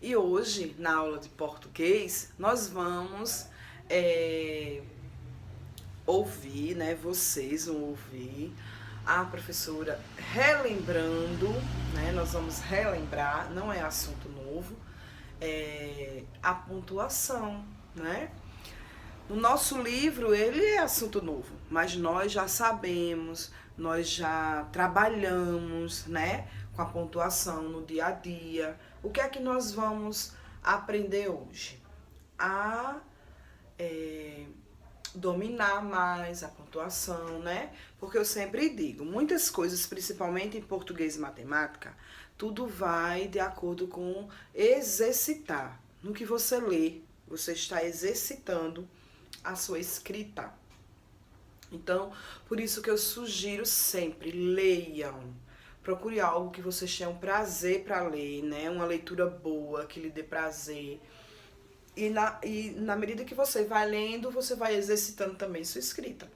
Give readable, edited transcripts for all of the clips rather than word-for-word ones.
E hoje, na aula de português, nós vamos ouvir, né? Vocês vão ouvir a professora relembrando, né? Nós vamos relembrar, não é assunto novo, a pontuação, né? No nosso livro, ele é assunto novo, mas nós já sabemos, nós já trabalhamos, né, com a pontuação no dia a dia. O que é que nós vamos aprender hoje? A dominar mais a pontuação, né? Porque eu sempre digo, muitas coisas, principalmente em português e matemática, tudo vai de acordo com exercitar. No que você lê, você está exercitando a sua escrita. Então, por isso que eu sugiro sempre, leiam. Procure algo que vocês tenham prazer para ler, né? Uma leitura boa, que lhe dê prazer. E na medida que você vai lendo, você vai exercitando também sua escrita.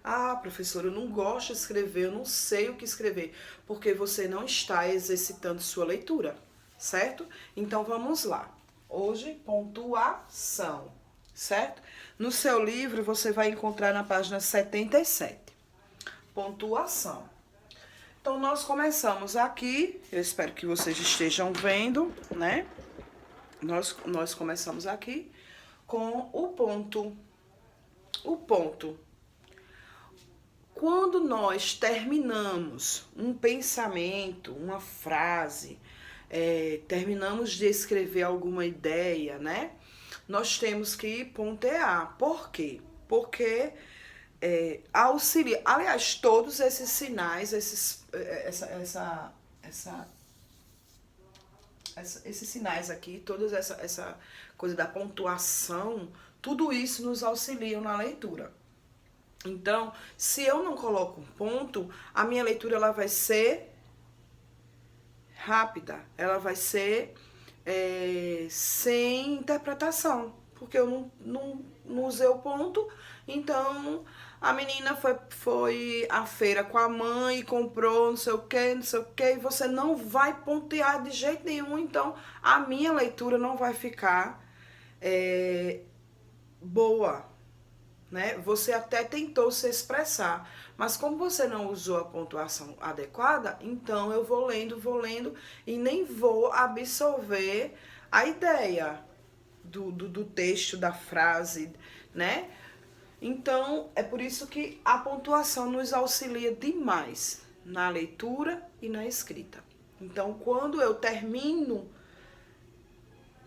Ah, professora, eu não gosto de escrever, eu não sei o que escrever, porque você não está exercitando sua leitura, certo? Então vamos lá. Hoje, pontuação, certo? No seu livro, você vai encontrar na página 77, pontuação. Então, nós começamos aqui, eu espero que vocês estejam vendo, né? Nós começamos aqui com o ponto. O ponto. Quando nós terminamos um pensamento, uma frase, terminamos de escrever alguma ideia, né? Nós temos que pontear. Por quê? Porque auxilia. Aliás, todos esses sinais, esses sinais aqui, toda essa coisa da pontuação, tudo isso nos auxilia na leitura. Então, se eu não coloco um ponto, a minha leitura ela vai ser rápida, ela vai ser sem interpretação, porque eu não usei o ponto. Então, a menina foi à feira com a mãe e comprou não sei o que, e você não vai pontear de jeito nenhum, então a minha leitura não vai ficar boa, né? Você até tentou se expressar, mas como você não usou a pontuação adequada, então eu vou lendo e nem vou absorver a ideia do texto, da frase, né? Então, é por isso que a pontuação nos auxilia demais na leitura e na escrita. Então, quando eu termino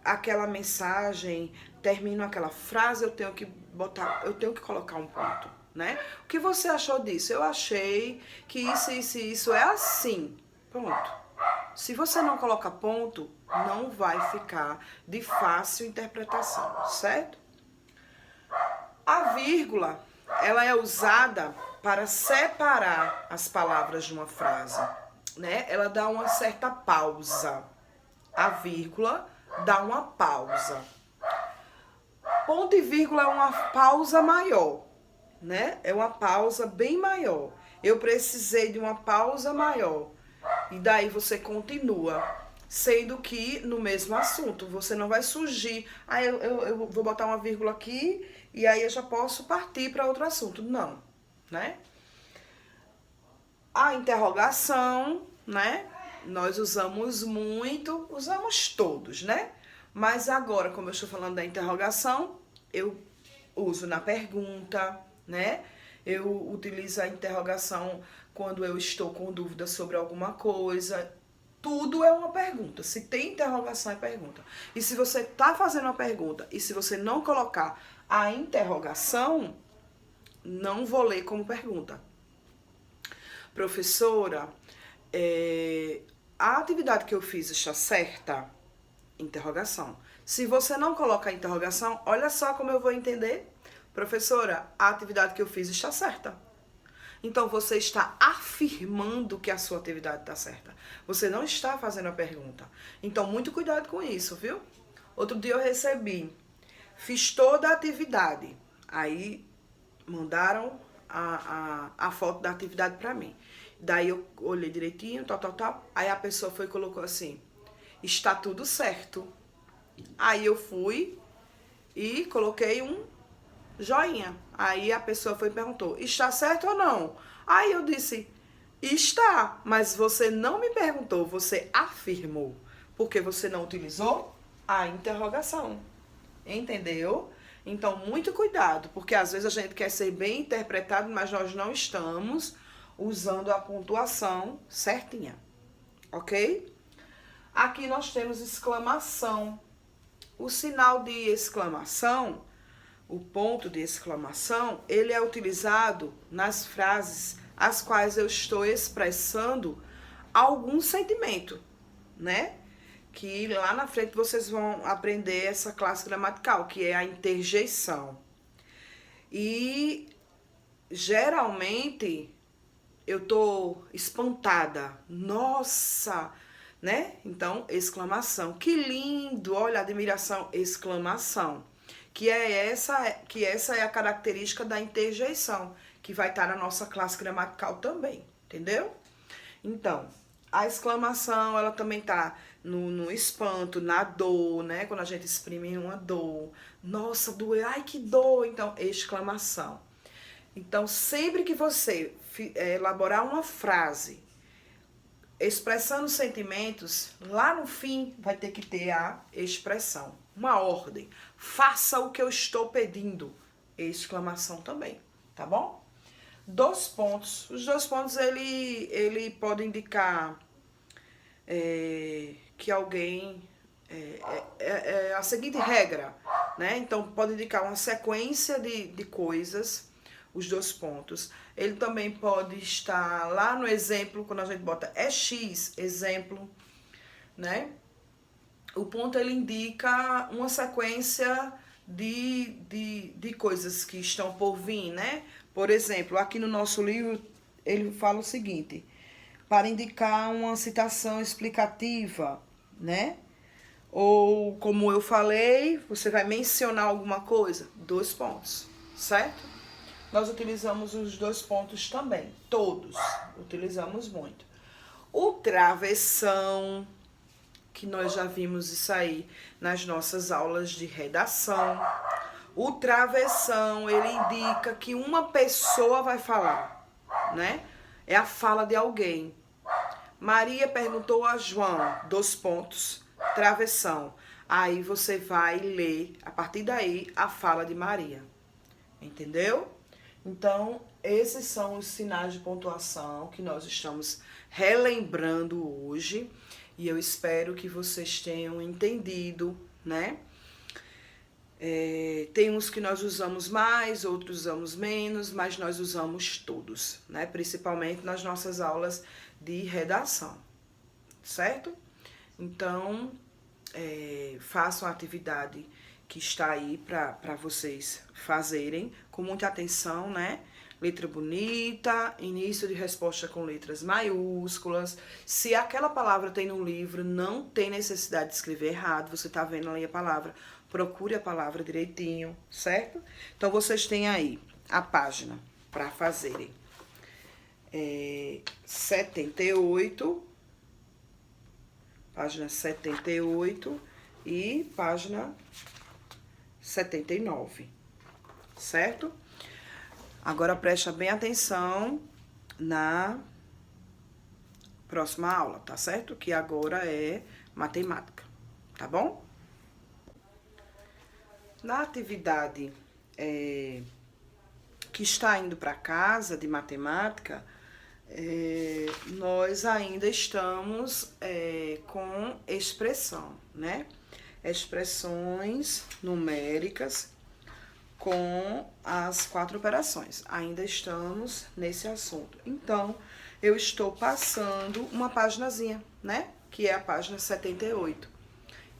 aquela mensagem, termino aquela frase, eu tenho que colocar um ponto, né? O que você achou disso? Eu achei que isso é assim. Pronto. Se você não coloca ponto, não vai ficar de fácil interpretação, certo? A vírgula, ela é usada para separar as palavras de uma frase, né? Ela dá uma certa pausa. A vírgula dá uma pausa. Ponto e vírgula é uma pausa maior, né? É uma pausa bem maior. Eu precisei de uma pausa maior. E daí você continua. Sendo que no mesmo assunto, você não vai surgir. Ah, eu vou botar uma vírgula aqui e aí eu já posso partir para outro assunto. Não, né? A interrogação, né? Nós usamos muito, usamos todos, né? Mas agora, como eu estou falando da interrogação, eu uso na pergunta, né? Eu utilizo a interrogação quando eu estou com dúvida sobre alguma coisa. Tudo é uma pergunta. Se tem interrogação, é pergunta. E se você está fazendo uma pergunta e se você não colocar a interrogação, não vou ler como pergunta. Professora, a atividade que eu fiz está certa? Interrogação. Se você não coloca a interrogação, olha só como eu vou entender. Professora, a atividade que eu fiz está certa. Então, você está afirmando que a sua atividade está certa. Você não está fazendo a pergunta. Então, muito cuidado com isso, viu? Outro dia eu recebi, fiz toda a atividade. Aí, mandaram a foto da atividade para mim. Daí, eu olhei direitinho, tal. Aí, a pessoa foi e colocou assim, está tudo certo. Aí eu fui e coloquei um joinha. Aí a pessoa foi e perguntou, está certo ou não? Aí eu disse, está, mas você não me perguntou, você afirmou. Porque você não utilizou a interrogação. Entendeu? Então, muito cuidado, porque às vezes a gente quer ser bem interpretado, mas nós não estamos usando a pontuação certinha. Ok? Aqui nós temos exclamação. O sinal de exclamação, o ponto de exclamação, ele é utilizado nas frases as quais eu estou expressando algum sentimento, né? Que lá na frente vocês vão aprender essa classe gramatical, que é a interjeição. E geralmente eu tô espantada. Nossa, né? Então, exclamação. Que lindo! Olha, admiração, exclamação. Que essa é a característica da interjeição, que vai estar na nossa classe gramatical também, entendeu? Então, a exclamação, ela também tá no espanto, na dor, né? Quando a gente exprime uma dor. Nossa, doeu, ai que dor! Então, exclamação. Então, sempre que você elaborar uma frase expressando sentimentos, lá no fim vai ter que ter a expressão, uma ordem. Faça o que eu estou pedindo. Exclamação também, tá bom? 2 pontos. Os 2 pontos, ele pode indicar que alguém... a seguinte regra, né? Então, pode indicar uma sequência de coisas, os 2 pontos. Ele também pode estar lá no exemplo, quando a gente bota X, exemplo, né? O ponto, ele indica uma sequência de coisas que estão por vir, né? Por exemplo, aqui no nosso livro, ele fala o seguinte, para indicar uma citação explicativa, né? Ou, como eu falei, você vai mencionar alguma coisa, 2 pontos, certo? Nós utilizamos os 2 pontos também, todos, utilizamos muito. O travessão, que nós já vimos isso aí nas nossas aulas de redação. O travessão, ele indica que uma pessoa vai falar, né? É a fala de alguém. Maria perguntou a João, 2 pontos, travessão. Aí você vai ler, a partir daí, a fala de Maria. Entendeu? Então, esses são os sinais de pontuação que nós estamos relembrando hoje. E eu espero que vocês tenham entendido, né? Tem uns que nós usamos mais, outros usamos menos, mas nós usamos todos, né? Principalmente nas nossas aulas de redação, certo? Então, façam a atividade que está aí para vocês fazerem com muita atenção, né? Letra bonita, início de resposta com letras maiúsculas. Se aquela palavra tem no livro, não tem necessidade de escrever errado, você tá vendo ali a palavra, procure a palavra direitinho, certo? Então, vocês têm aí a página para fazerem. 78, página 78 e página 79, certo? Agora presta bem atenção na próxima aula, tá certo? Que agora é matemática, tá bom? Na atividade que está indo para casa de matemática, nós ainda estamos com expressão, né? Expressões numéricas com as 4 operações. Ainda estamos nesse assunto. Então, eu estou passando uma paginazinha, né? Que é a página 78.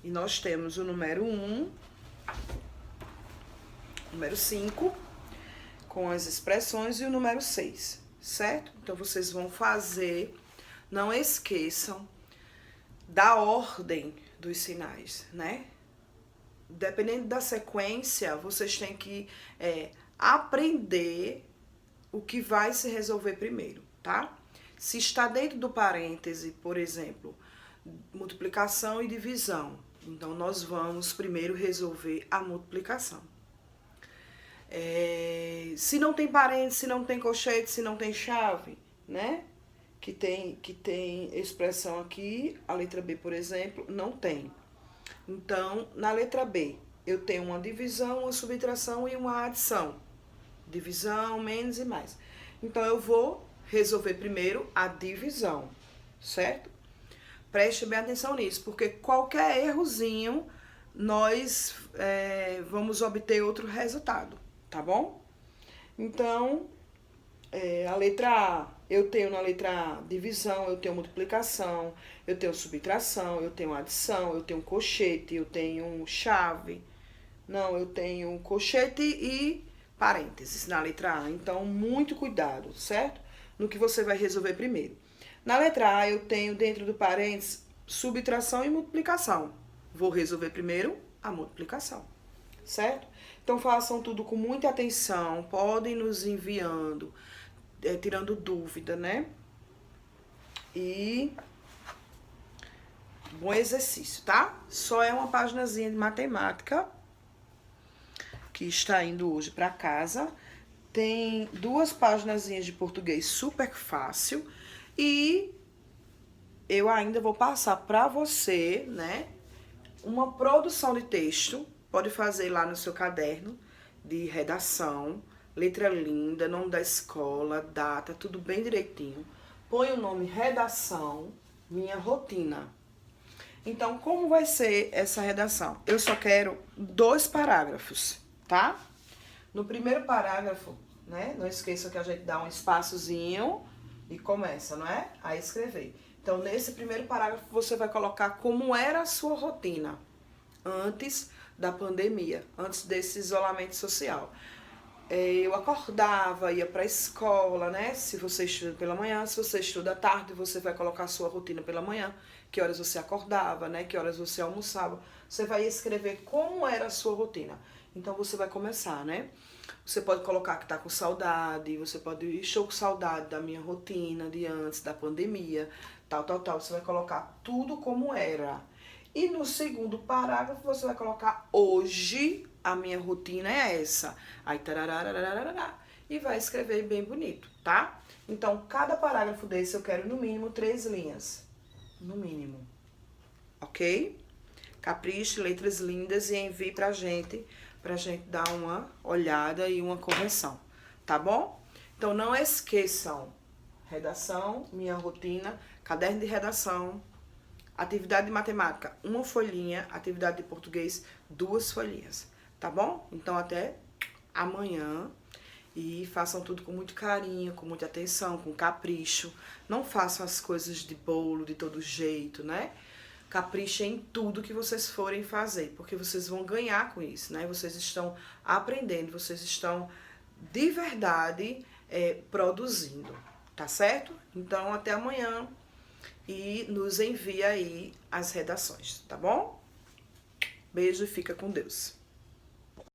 E nós temos o número 1, número 5, com as expressões, e o número 6, certo? Então, vocês vão fazer, não esqueçam da ordem dos sinais, né? Dependendo da sequência, vocês têm que aprender o que vai se resolver primeiro, tá? Se está dentro do parêntese, por exemplo, multiplicação e divisão, Então, nós vamos primeiro resolver a multiplicação. Se não tem parênteses, se não tem colchete, se não tem chave, né? Que tem expressão aqui, a letra B, por exemplo, não tem. Então, na letra B, eu tenho uma divisão, uma subtração e uma adição. Divisão, menos e mais. Então, eu vou resolver primeiro a divisão, certo? Preste bem atenção nisso, porque qualquer errozinho, nós vamos obter outro resultado, tá bom? Então, a letra A, eu tenho na letra A divisão, eu tenho multiplicação, eu tenho subtração, eu tenho adição, eu tenho colchete, eu tenho chave. Não, eu tenho colchete e parênteses na letra A. Então, muito cuidado, certo? No que você vai resolver primeiro. Na letra A, eu tenho dentro do parênteses subtração e multiplicação. Vou resolver primeiro a multiplicação, certo? Então, façam tudo com muita atenção, podem nos enviando, tirando dúvida, né? E bom exercício, tá? Só é uma paginazinha de matemática que está indo hoje para casa. Tem 2 paginazinhas de português super fácil e eu ainda vou passar para você, né, uma produção de texto. Pode fazer lá no seu caderno de redação, letra linda, nome da escola, data, tudo bem direitinho. Põe o nome redação, minha rotina. Então, como vai ser essa redação? Eu só quero 2 parágrafos, tá? No primeiro parágrafo, né? Não esqueça que a gente dá um espaçozinho e começa, não é? A escrever. Então, nesse primeiro parágrafo, você vai colocar como era a sua rotina antes da pandemia, antes desse isolamento social. Eu acordava, ia para a escola, né? Se você estuda pela manhã, se você estuda à tarde, você vai colocar a sua rotina pela manhã. Que horas você acordava, né? Que horas você almoçava. Você vai escrever como era a sua rotina. Então, você vai começar, né? Você pode colocar que tá com saudade, você pode, estou com saudade da minha rotina de antes da pandemia, tal. Você vai colocar tudo como era. E no segundo parágrafo, você vai colocar hoje a minha rotina é essa. Aí, tarararararará, e vai escrever bem bonito, tá? Então, cada parágrafo desse eu quero no mínimo 3 linhas. No mínimo. Ok? Capriche, letras lindas e envie pra gente dar uma olhada e uma correção, tá bom? Então, não esqueçam, redação, minha rotina, caderno de redação, atividade de matemática, 1 folhinha, atividade de português, 2 folhinhas, tá bom? Então, até amanhã e façam tudo com muito carinho, com muita atenção, com capricho. Não façam as coisas de bolo, de todo jeito, né? Caprichem em tudo que vocês forem fazer, porque vocês vão ganhar com isso, né? Vocês estão aprendendo, vocês estão de verdade produzindo, tá certo? Então, até amanhã e nos envia aí as redações, tá bom? Beijo e fica com Deus.